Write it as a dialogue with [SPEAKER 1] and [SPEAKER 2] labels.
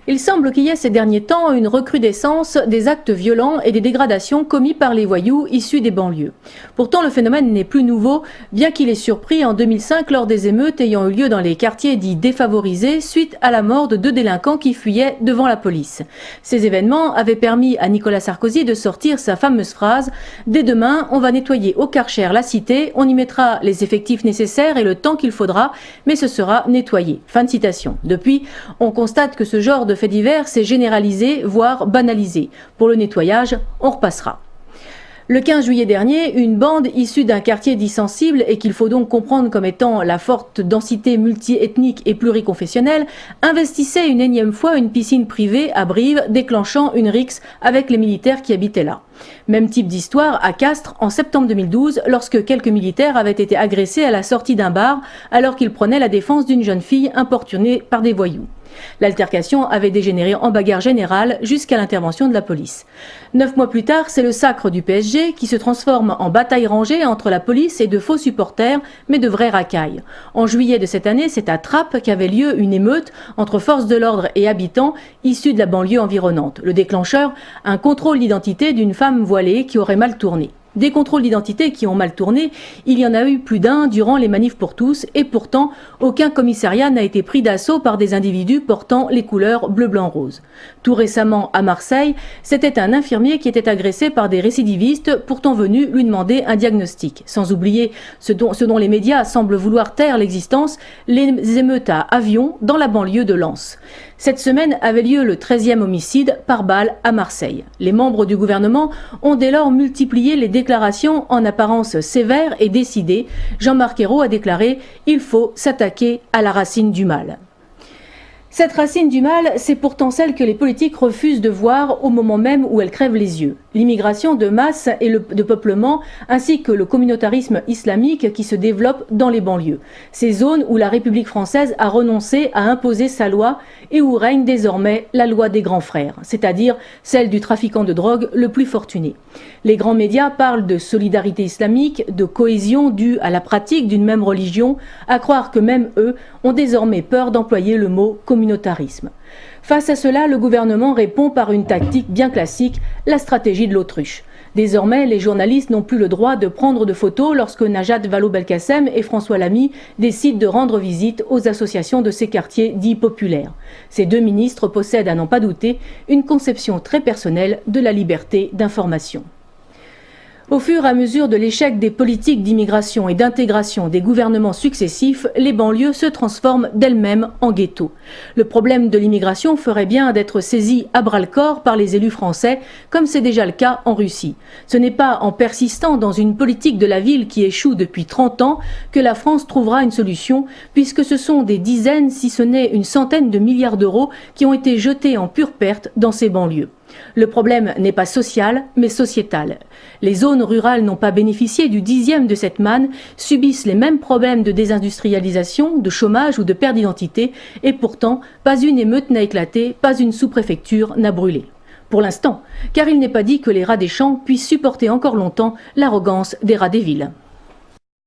[SPEAKER 1] Il semble qu'il y ait ces derniers temps une recrudescence des actes violents et des dégradations commis par les voyous issus des banlieues. Pourtant, le phénomène n'est plus nouveau, bien qu'il ait surpris en 2005 lors des émeutes ayant eu lieu dans les quartiers dits défavorisés suite à la mort de 2 délinquants qui fuyaient devant la police. Ces événements avaient permis à Nicolas Sarkozy de sortir sa fameuse phrase « Dès demain, on va nettoyer au Karcher la cité, on y mettra les effectifs nécessaires et le temps qu'il faudra, mais ce sera nettoyé ». Fin de citation. Depuis, on constate que ce genre de fait divers s'est généralisé, voire banalisé. Pour le nettoyage, on repassera. Le 15 juillet dernier, une bande issue d'un quartier dit sensible et qu'il faut donc comprendre comme étant la forte densité multiethnique et pluriconfessionnelle, investissait une énième fois une piscine privée à Brive, déclenchant une rixe avec les militaires qui habitaient là. Même type d'histoire à Castres en septembre 2012, lorsque quelques militaires avaient été agressés à la sortie d'un bar alors qu'ils prenaient la défense d'une jeune fille importunée par des voyous. L'altercation avait dégénéré en bagarre générale jusqu'à l'intervention de la police. 9 mois plus tard, c'est le sacre du PSG qui se transforme en bataille rangée entre la police et de faux supporters, mais de vraies racailles. En juillet de cette année, c'est à Trappes qu'avait lieu une émeute entre forces de l'ordre et habitants issus de la banlieue environnante. Le déclencheur, un contrôle d'identité d'une femme voilée qui aurait mal tourné. Des contrôles d'identité qui ont mal tourné, il y en a eu plus d'un durant les manifs pour tous et pourtant aucun commissariat n'a été pris d'assaut par des individus portant les couleurs bleu, blanc, rose. Tout récemment à Marseille, c'était un infirmier qui était agressé par des récidivistes pourtant venus lui demander un diagnostic. Sans oublier ce dont les médias semblent vouloir taire l'existence, les émeutes à Avion dans la banlieue de Lens. Cette semaine avait lieu le 13e homicide par balle à Marseille. Les membres du gouvernement ont dès lors multiplié les déclarations en apparence sévères et décidées. Jean-Marc Ayrault a déclaré « Il faut s'attaquer à la racine du mal ». Cette racine du mal, c'est pourtant celle que les politiques refusent de voir au moment même où elles crèvent les yeux. L'immigration de masse et de peuplement, ainsi que le communautarisme islamique qui se développe dans les banlieues. Ces zones où la République française a renoncé à imposer sa loi et où règne désormais la loi des grands frères, c'est-à-dire celle du trafiquant de drogue le plus fortuné. Les grands médias parlent de solidarité islamique, de cohésion due à la pratique d'une même religion, à croire que même eux ont désormais peur d'employer le mot communautarisme. Face à cela, le gouvernement répond par une tactique bien classique, la stratégie de l'autruche. Désormais, les journalistes n'ont plus le droit de prendre de photos lorsque Najat Vallaud-Belkacem et François Lamy décident de rendre visite aux associations de ces quartiers dits populaires. Ces deux ministres possèdent, à n'en pas douter, une conception très personnelle de la liberté d'information. Au fur et à mesure de l'échec des politiques d'immigration et d'intégration des gouvernements successifs, les banlieues se transforment d'elles-mêmes en ghettos. Le problème de l'immigration ferait bien d'être saisi à bras-le-corps par les élus français, comme c'est déjà le cas en Russie. Ce n'est pas en persistant dans une politique de la ville qui échoue depuis 30 ans que la France trouvera une solution, puisque ce sont des dizaines, si ce n'est une centaine de milliards d'euros qui ont été jetés en pure perte dans ces banlieues. Le problème n'est pas social, mais sociétal. Les zones rurales n'ont pas bénéficié du 10e de cette manne, subissent les mêmes problèmes de désindustrialisation, de chômage ou de perte d'identité, et pourtant, pas une émeute n'a éclaté, pas une sous-préfecture n'a brûlé. Pour l'instant, car il n'est pas dit que les rats des champs puissent supporter encore longtemps l'arrogance des rats des villes.